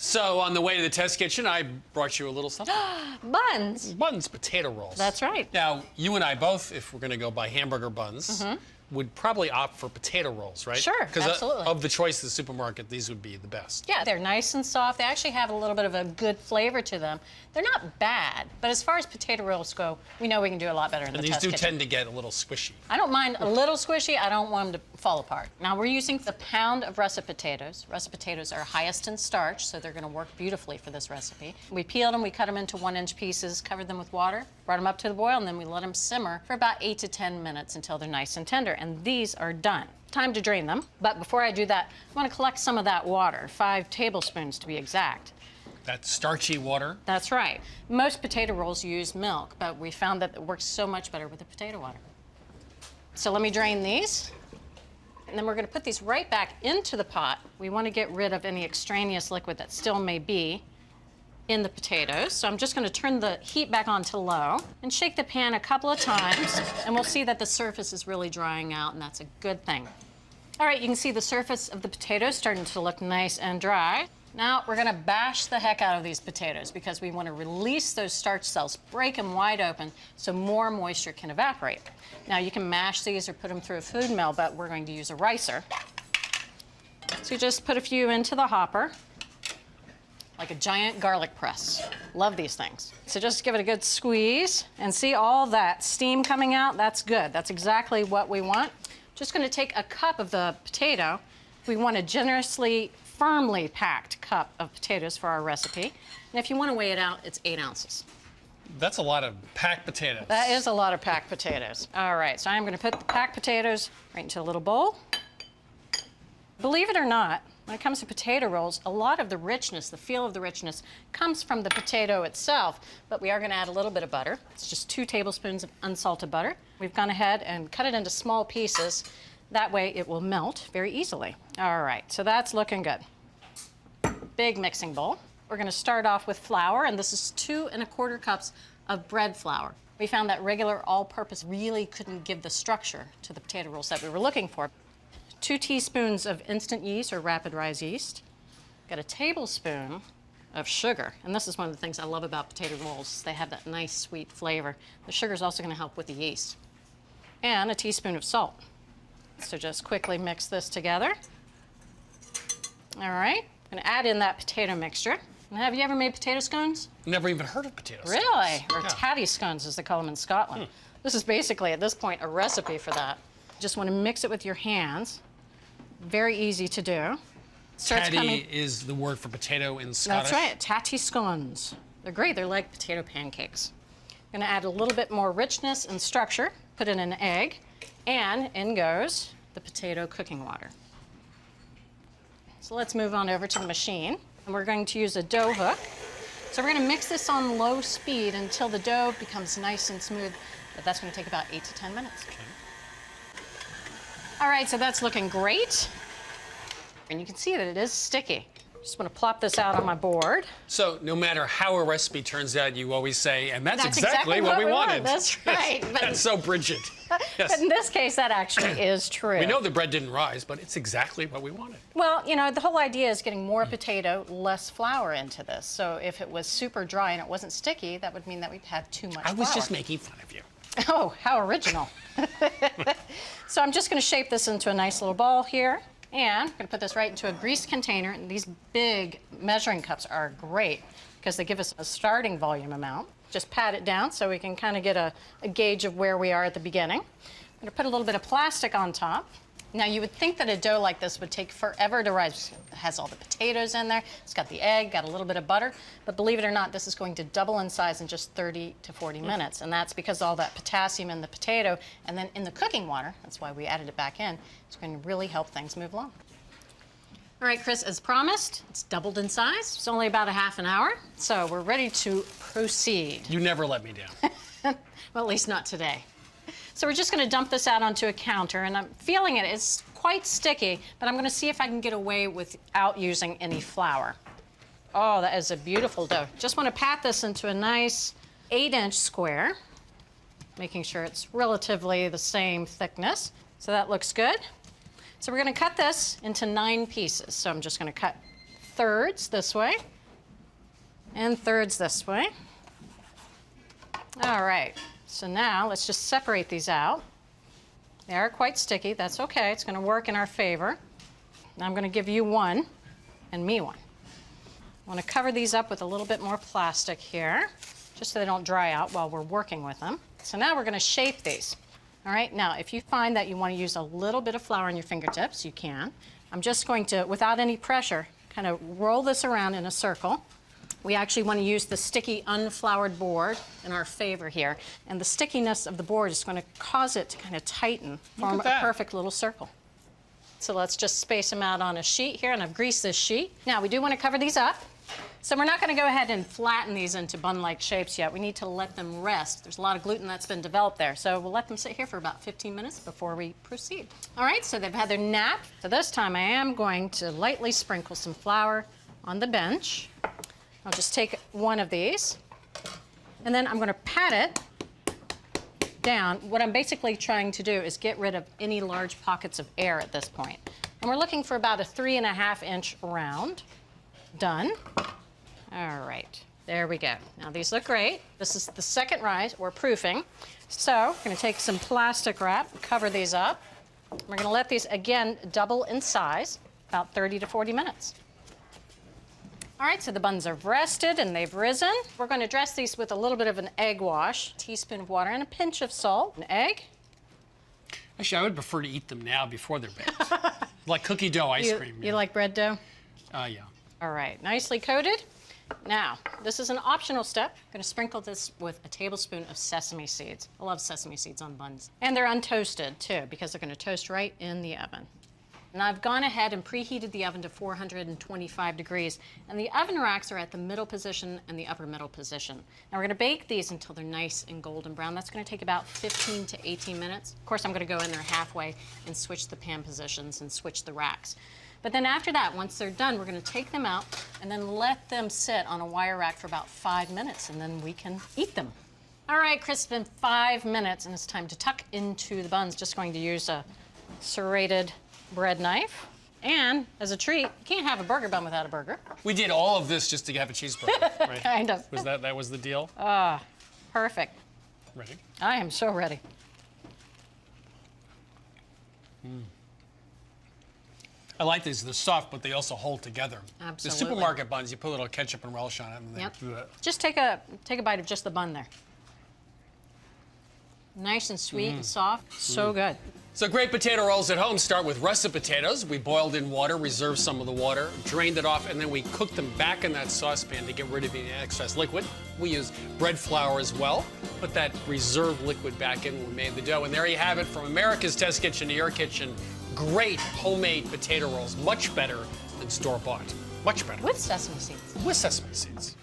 So on the way to the test kitchen, I brought you a little something. Buns. Buns, potato rolls. That's right. Now, you and I both, if we're going to go buy hamburger buns, would probably opt for potato rolls, right? Sure, absolutely. Because of the choice of the supermarket, these would be the best. Yeah, they're nice and soft. They actually have a little bit of a good flavor to them. They're not bad, but as far as potato rolls go, we know we can do a lot better in the test kitchen. And these do tend to get a little squishy. I don't mind a little squishy. I don't want them to fall apart. Now, we're using a pound of russet potatoes. Russet potatoes are highest in starch, so they're going to work beautifully for this recipe. We peeled them, we cut them into 1-inch pieces, covered them with water, brought them up to the boil, and then we let them simmer for about 8 to 10 minutes until they're nice and tender. And these are done. Time to drain them. But before I do that, I want to collect some of that water, 5 tablespoons to be exact. That starchy water? That's right. Most potato rolls use milk, but we found that it works so much better with the potato water. So let me drain these. And then we're going to put these right back into the pot. We want to get rid of any extraneous liquid that still may be in the potatoes. So I'm just going to turn the heat back on to low and shake the pan a couple of times, and we'll see that the surface is really drying out, and that's a good thing. All right, you can see the surface of the potatoes starting to look nice and dry. Now we're going to bash the heck out of these potatoes because we want to release those starch cells, break them wide open so more moisture can evaporate. Now you can mash these or put them through a food mill, but we're going to use a ricer. So you just put a few into the hopper, like a giant garlic press. Love these things. So just give it a good squeeze and see all that steam coming out. That's good. That's exactly what we want. Just going to take a cup of the potato. We want a generously, firmly packed cup of potatoes for our recipe. And if you want to weigh it out, it's 8 ounces. That's a lot of packed potatoes. That is a lot of packed potatoes. All right, so I'm going to put the packed potatoes right into a little bowl. Believe it or not, when it comes to potato rolls, a lot of the richness, the feel of the richness, comes from the potato itself, but we are going to add a little bit of butter. It's just 2 tablespoons of unsalted butter. We've gone ahead and cut it into small pieces. That way it will melt very easily. All right, so that's looking good. Big mixing bowl. We're going to start off with flour, and this is 2 1/4 cups of bread flour. We found that regular all-purpose really couldn't give the structure to the potato rolls that we were looking for. 2 teaspoons of instant yeast or rapid rise yeast. Got a tablespoon of sugar, and this is one of the things I love about potato rolls. They have that nice sweet flavor. The sugar is also going to help with the yeast. And a teaspoon of salt. So just quickly mix this together. All right, I'm going to add in that potato mixture. Now, have you ever made potato scones? Never even heard of potato scones. Really? Or Yeah. tatty scones, as they call them in Scotland. This is basically, at this point, a recipe for that. Just want to mix it with your hands. Very easy to do. Tatty is the word for potato in Scottish. That's right, tatty scones. They're great. They're like potato pancakes. I'm going to add a little bit more richness and structure. Put in an egg, and in goes the potato cooking water. So let's move on over to the machine, and we're going to use a dough hook. So we're going to mix this on low speed until the dough becomes nice and smooth, but that's going to take about 8 to 10 minutes. Okay. All right, so that's looking great. And you can see that it is sticky. Just want to plop this out on my board. So no matter how a recipe turns out, you always say, and that's exactly what we wanted. That's right. That's so Bridget. Yes. But in this case, that actually is true. We know the bread didn't rise, but it's exactly what we wanted. Well, you know, the whole idea is getting more potato, less flour into this. So if it was super dry and it wasn't sticky, that would mean that we'd have too much flour. I was just making fun of you. Oh, how original. So I'm just going to shape this into a nice little ball here. And I'm going to put this right into a greased container. And these big measuring cups are great because they give us a starting volume amount. Just pat it down so we can kind of get a gauge of where we are at the beginning. I'm going to put a little bit of plastic on top. Now, you would think that a dough like this would take forever to rise. It has all the potatoes in there. It's got the egg, got a little bit of butter. But believe it or not, this is going to double in size in just 30 to 40 minutes. And that's because all that potassium in the potato and then in the cooking water, that's why we added it back in, it's going to really help things move along. All right, Chris, as promised, it's doubled in size. It's only about a half an hour. So we're ready to proceed. You never let me down. Well, at least not today. So we're just going to dump this out onto a counter, and I'm feeling it. It's quite sticky, but I'm going to see if I can get away without using any flour. Oh, that is a beautiful dough. Just want to pat this into a nice 8-inch square, making sure it's relatively the same thickness. So that looks good. So we're going to cut this into 9 pieces. So I'm just going to cut thirds this way and thirds this way. All right, so now let's just separate these out. They are quite sticky. That's okay. It's going to work in our favor. Now I'm going to give you one and me one. I want to cover these up with a little bit more plastic here, just so they don't dry out while we're working with them. So now we're going to shape these. All right, now if you find that you want to use a little bit of flour on your fingertips, you can. I'm just going to, without any pressure, kind of roll this around in a circle. We actually want to use the sticky unfloured board in our favor here. And the stickiness of the board is going to cause it to kind of tighten, form a perfect little circle. So let's just space them out on a sheet here, and I've greased this sheet. Now we do want to cover these up. So we're not going to go ahead and flatten these into bun-like shapes yet. We need to let them rest. There's a lot of gluten that's been developed there. So we'll let them sit here for about 15 minutes before we proceed. All right, so they've had their nap. So this time I am going to lightly sprinkle some flour on the bench. I'll just take one of these, and then I'm going to pat it down. What I'm basically trying to do is get rid of any large pockets of air at this point. And we're looking for about a 3.5-inch round. Done. All right, there we go. Now these look great. This is the second rise. We're proofing. So we're going to take some plastic wrap, cover these up. We're going to let these, again, double in size, about 30 to 40 minutes. All right, so the buns are rested and they've risen. We're going to dress these with a little bit of an egg wash, a teaspoon of water, and a pinch of salt. An egg. Actually, I would prefer to eat them now before they're baked. Like cookie dough ice cream. You like bread dough? Yeah. All right, nicely coated. Now, this is an optional step. I'm going to sprinkle this with a tablespoon of sesame seeds. I love sesame seeds on buns. And they're untoasted, too, because they're going to toast right in the oven. And I've gone ahead and preheated the oven to 425 degrees. And the oven racks are at the middle position and the upper middle position. Now we're going to bake these until they're nice and golden brown. That's going to take about 15 to 18 minutes. Of course, I'm going to go in there halfway and switch the pan positions and switch the racks. But then after that, once they're done, we're going to take them out and then let them sit on a wire rack for about 5 minutes, and then we can eat them. All right, Chris, it's been 5 minutes, and it's time to tuck into the buns. Just going to use a serrated bread knife. And as a treat, you can't have a burger bun without a burger. We did all of this just to have a cheeseburger, right? Kind of. Was that was the deal? Perfect. Ready? I am so ready. I like these. They're soft, but they also hold together. Absolutely. The supermarket buns, you put a little ketchup and relish on it, and then Just take a bite of just the bun there. Nice and sweet and soft. So good. So great potato rolls at home start with russet potatoes. We boiled in water, reserved some of the water, drained it off, and then we cooked them back in that saucepan to get rid of any excess liquid. We used bread flour as well. Put that reserved liquid back in when we made the dough. And there you have it, from America's Test Kitchen to your kitchen. Great homemade potato rolls, much better than store-bought. Much better. With sesame seeds. With sesame seeds.